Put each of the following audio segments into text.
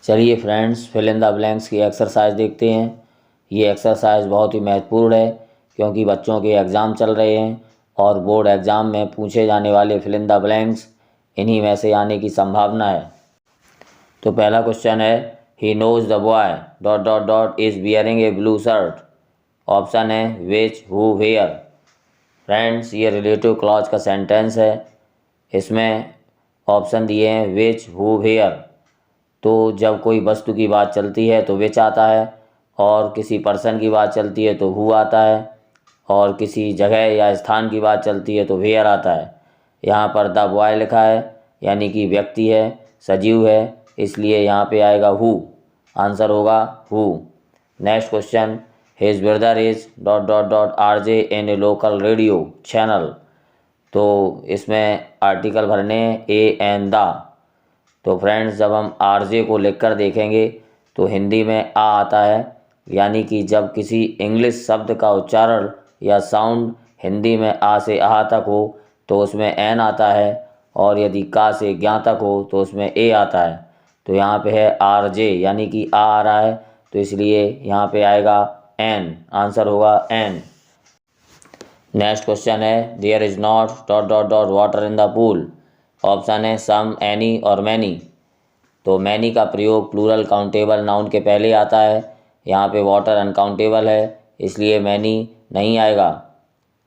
चलिए friends, fill in the blanks की exercise देखते हैं। ये एक्सरसाइज बहुत ही महत्वपूर्ण है क्योंकि बच्चों के एग्ज़ाम चल रहे हैं और बोर्ड एग्ज़ाम में पूछे जाने वाले फिल इन द ब्लैंक्स इन्हीं में से आने की संभावना है। तो पहला क्वेश्चन है, he knows the boy dot dot dot is wearing a blue shirt. Option है विच, हु, वेयर। फ्रेंड्स, ये रिलेटिव क्लॉज का सेंटेंस है। इसमें ऑप्शन दिए हैं विच, हु, वेयर। तो जब कोई वस्तु की बात चलती है तो विच आता है, और किसी पर्सन की बात चलती है तो हु आता है, और किसी जगह या स्थान की बात चलती है तो वेयर आता है। यहाँ पर द बॉय लिखा है यानी कि व्यक्ति है, सजीव है, इसलिए यहाँ पे आएगा हु। आंसर होगा who. Next question, his brother is dot dot dot RJ in A local radio channel. तो इसमें आर्टिकल भरने ए एन द। तो फ्रेंड्स, जब हम आरजे को लिखकर देखेंगे तो हिंदी में आ आता है, यानी कि जब किसी इंग्लिश शब्द का उच्चारण या साउंड हिंदी में आ से आ तक हो तो उसमें एन आता है, और यदि का से ज्ञा तक हो तो उसमें ए आता है। तो यहाँ पे है आरजे यानी कि आ रहा है, तो इसलिए यहाँ पे आएगा एन। आंसर होगा एन। नेक्स्ट क्वेश्चन है, there is not dot dot dot water in the pool. Option है सम, एनी और मैनी। तो मैनी का प्रयोग प्लूरल काउंटेबल नाउन के पहले आता है। यहाँ पे वाटर अनकाउंटेबल है, इसलिए मैनी नहीं आएगा।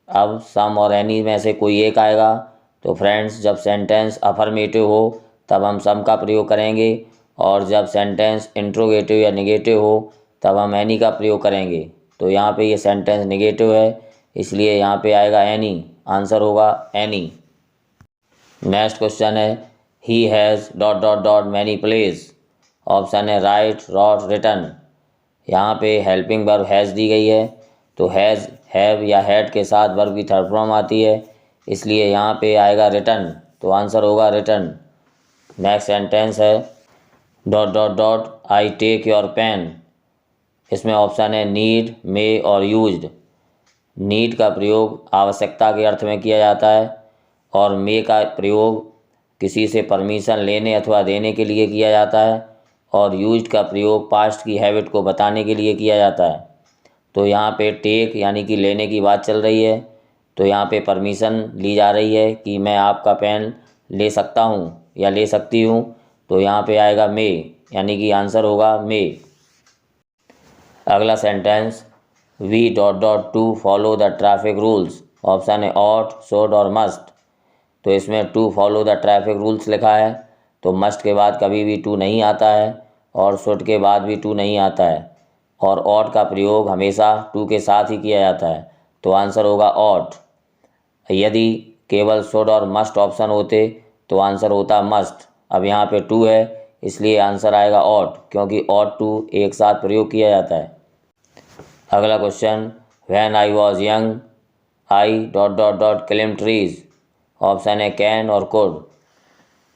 अब सम और एनी में से कोई एक आएगा। तो फ्रेंड्स, जब सेंटेंस अफर्मेटिव हो तब हम सम का प्रयोग करेंगे, और जब सेंटेंस इंट्रोगेटिव या निगेटिव हो तब हम एनी का प्रयोग करेंगे। तो यहाँ पे ये सेंटेंस निगेटिव है, इसलिए यहाँ पे आएगा एनी। आंसर होगा एनी। नेक्स्ट क्वेश्चन है, he has dot dot dot many plays. Option है राइट, रॉट, रिटन। यहाँ पे हेल्पिंग वर्ब हैज़ दी गई है, तो हैज़, हैव या हैड के साथ वर्ब की थर्ड फॉर्म आती है, इसलिए यहाँ पे आएगा रिटन। तो आंसर होगा रिटन। नेक्स्ट सेंटेंस है, dot dot dot I take your pen. इसमें ऑप्शन है नीड, मे और यूज्ड। नीड का प्रयोग आवश्यकता के अर्थ में किया जाता है, और मे का प्रयोग किसी से परमिशन लेने अथवा देने के लिए किया जाता है, और यूज्ड का प्रयोग पास्ट की हैबिट को बताने के लिए किया जाता है। तो यहाँ पे टेक यानी कि लेने की बात चल रही है, तो यहाँ पे परमिशन ली जा रही है कि मैं आपका पेन ले सकता हूँ या ले सकती हूँ। तो यहाँ पे आएगा मे, यानी कि आंसर होगा मे। अगला sentence, we dot dot to follow the traffic rules. Option है ऑट, शुड और मस्ट। तो इसमें to follow the traffic rules लिखा है, तो मस्ट के बाद कभी भी टू नहीं आता है, और शुड के बाद भी टू नहीं आता है, और ऑट का प्रयोग हमेशा टू के साथ ही किया जाता है। तो आंसर होगा ऑट। यदि केवल शुड और मस्ट ऑप्शन होते तो आंसर होता मस्ट। अब यहाँ पे टू है, इसलिए आंसर आएगा ऑट, क्योंकि ऑट टू एक साथ प्रयोग किया जाता है। अगला question, when I was young I dot dot dot climb trees. Option है कैन और कुड।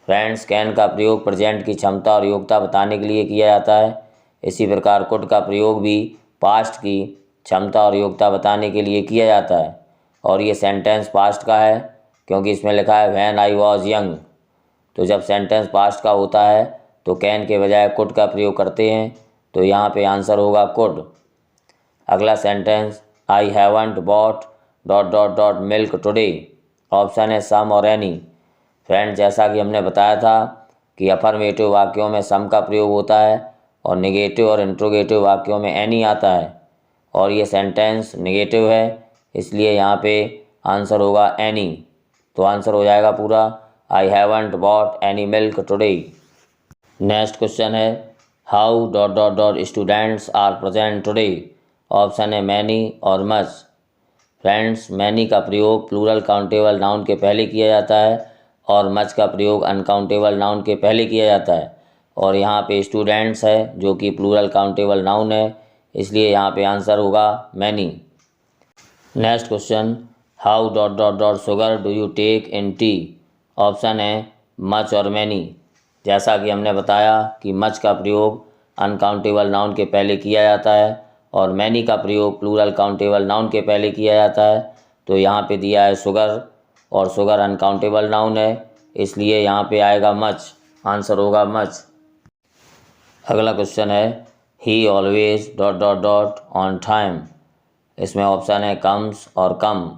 फ्रेंड्स, कैन का प्रयोग प्रेजेंट की क्षमता और योग्यता बताने के लिए किया जाता है। इसी प्रकार कुड का प्रयोग भी पास्ट की क्षमता और योग्यता बताने के लिए किया जाता है, और ये सेंटेंस पास्ट का है क्योंकि इसमें लिखा है व्हेन आई वॉज यंग। तो जब सेंटेंस पास्ट का होता है तो कैन के बजाय कुड का प्रयोग करते हैं, तो यहाँ पे आंसर होगा कुड। अगला sentence, I haven't bought dot dot dot milk today. Option है सम और एनी। फ्रेंड, जैसा कि हमने बताया था कि अफर्मेटिव वाक्यों में सम का प्रयोग होता है, और निगेटिव और इंट्रोगेटिव वाक्यों में एनी आता है, और ये सेंटेंस निगेटिव है, इसलिए यहाँ पे आंसर होगा एनी। तो आंसर हो जाएगा पूरा, I haven't bought any milk today. Next question है, how dot dot dot students are present today. Option है मैनी और मच। फ्रेंड्स, मैनी का प्रयोग प्लूरल काउंटेबल नाउन के पहले किया जाता है, और मच का प्रयोग अनकाउंटेबल नाउन के पहले किया जाता है, और यहाँ पे स्टूडेंट्स है जो कि प्लूरल काउंटेबल नाउन है, इसलिए यहाँ पे आंसर होगा many. Next question, how dot dot dot sugar do you take in tea. Option है मच और मैनी। जैसा कि हमने बताया कि मच का प्रयोग अनकाउंटेबल नाउन के पहले किया जाता है, और मैनी का प्रयोग प्लूरल काउंटेबल नाउन के पहले किया जाता है। तो यहाँ पे दिया है शुगर, और शुगर अनकाउंटेबल नाउन है, इसलिए यहाँ पे आएगा मच। आंसर होगा मच। अगला क्वेश्चन है ही always dot dot dot on time. इसमें ऑप्शन है कम्स और कम।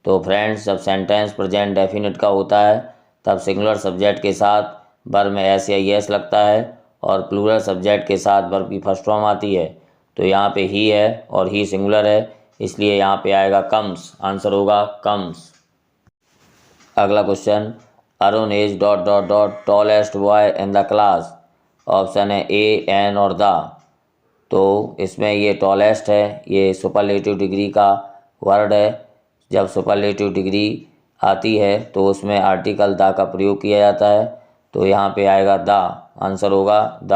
तो फ्रेंड्स, जब सेंटेंस प्रेजेंट डेफिनेट का होता है तब सिंगुलर सब्जेक्ट के साथ वर्ब में एस या एस लगता है और प्लूरल सब्जेक्ट के साथ वर्ब की फर्स्ट फॉर्म आती है। तो यहाँ पे ही है और ही सिंगुलर है, इसलिए यहाँ पे आएगा कम्स। आंसर होगा कम्स। अगला question, Arun is dot dot dot tallest boy in the class. Option है ए, एन और द। तो इसमें ये टॉलेस्ट है, ये सुपरलेटिव डिग्री का वर्ड है। जब सुपरलेटिव डिग्री आती है तो उसमें आर्टिकल द का प्रयोग किया जाता है, तो यहाँ पे आएगा द। आंसर होगा द।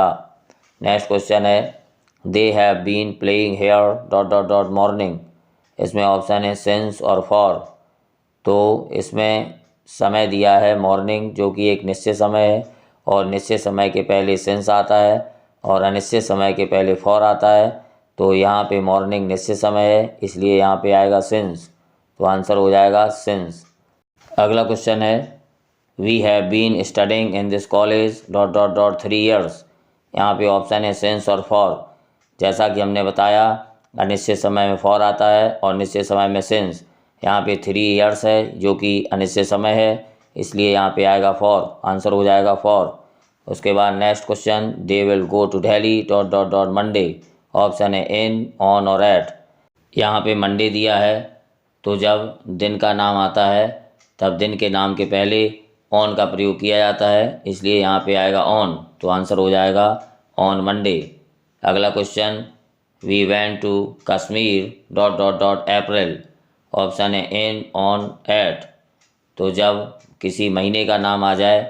नेक्स्ट क्वेश्चन है they have been playing here dot dot dot morning. इसमें ऑप्शन है सिंस और फॉर। तो इसमें समय दिया है मॉर्निंग, जो कि एक निश्चित समय है, और निश्चित समय के पहले सिंस आता है और अनिश्चित समय के पहले फॉर आता है। तो यहाँ पे मॉर्निंग निश्चित समय है, इसलिए यहाँ पे आएगा सिंस। तो आंसर हो जाएगा सिंस। अगला क्वेश्चन है we have been studying in this college dot dot dot 3 years. यहाँ पे ऑप्शन है सिंस और फॉर। जैसा कि हमने बताया, अनिश्चित समय में फॉर आता है और निश्चित समय में सिंस। यहाँ पे 3 ईयर्स है जो कि अनिश्चित समय है, इसलिए यहाँ पे आएगा फॉर। आंसर हो जाएगा फॉर। उसके बाद next question, they will go to Delhi dot dot dot Monday. Option है इन, ऑन और एट। यहाँ पे मंडे दिया है, तो जब दिन का नाम आता है तब दिन के नाम के पहले ऑन का प्रयोग किया जाता है, इसलिए यहाँ पे आएगा ऑन। तो आंसर हो जाएगा ऑन मंडे। अगला question, we went to Kashmir dot dot dot April. Option है इन, ऑन, एट। तो जब किसी महीने का नाम आ जाए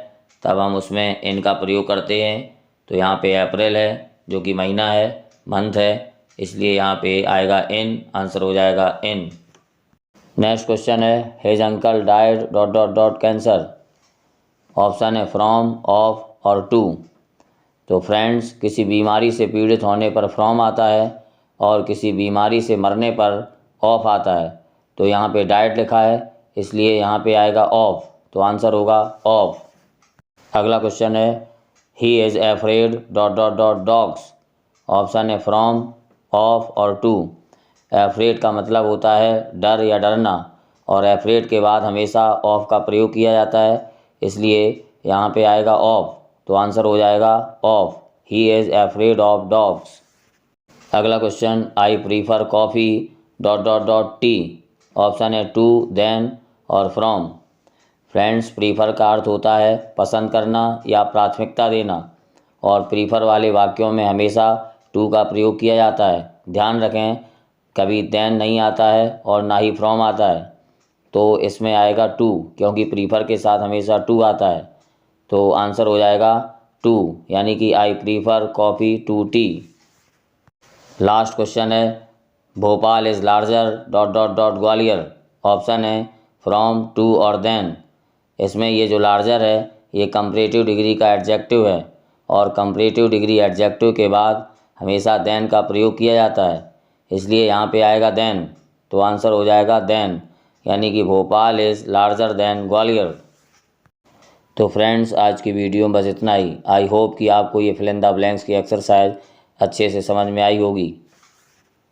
तब हम उसमें इन का प्रयोग करते हैं। तो यहाँ पे अप्रैल है जो कि महीना है, मंथ है, इसलिए यहाँ पे आएगा इन। आंसर हो जाएगा इन। नेक्स्ट क्वेश्चन है his uncle died dot dot dot cancer. Option है फ्रॉम, ऑफ और टू। तो फ्रेंड्स, किसी बीमारी से पीड़ित होने पर फ्रॉम आता है और किसी बीमारी से मरने पर ऑफ आता है। तो यहाँ पे डाइड लिखा है, इसलिए यहाँ पे आएगा ऑफ। तो आंसर होगा ऑफ। अगला क्वेश्चन है ही is afraid dot dot dot dogs. Option है फ्रॉम, ऑफ और टू। एफ्रेड का मतलब होता है डर या डरना, और एफ्रेड के बाद हमेशा ऑफ का प्रयोग किया जाता है, इसलिए यहाँ पे आएगा ऑफ। तो आंसर हो जाएगा of. He is afraid of dogs. अगला question, I prefer coffee dot dot dot tea. Option है टू, देन और फ्रॉम। फ्रेंड्स, प्रीफर का अर्थ होता है पसंद करना या प्राथमिकता देना, और प्रीफर वाले वाक्यों में हमेशा टू का प्रयोग किया जाता है। ध्यान रखें, कभी देन नहीं आता है और ना ही फ्रॉम आता है। तो इसमें आएगा टू, क्योंकि प्रीफर के साथ हमेशा टू आता है। तो आंसर हो जाएगा टू, यानी कि I prefer coffee to tea. Last question है Bhopal is larger dot dot dot Gwalior. Option है फ्रॉम, टू और देन। इसमें ये जो लार्जर है ये कंपैरेटिव डिग्री का एडजेक्टिव है, और कंपैरेटिव डिग्री एडजेक्टिव के बाद हमेशा देन का प्रयोग किया जाता है, इसलिए यहाँ पे आएगा देन। तो आंसर हो जाएगा देन, यानी कि Bhopal is larger than Gwalior. तो फ्रेंड्स, आज की वीडियो में बस इतना ही। आई होप कि आपको ये फिल इन द ब्लैंक्स की एक्सरसाइज अच्छे से समझ में आई होगी।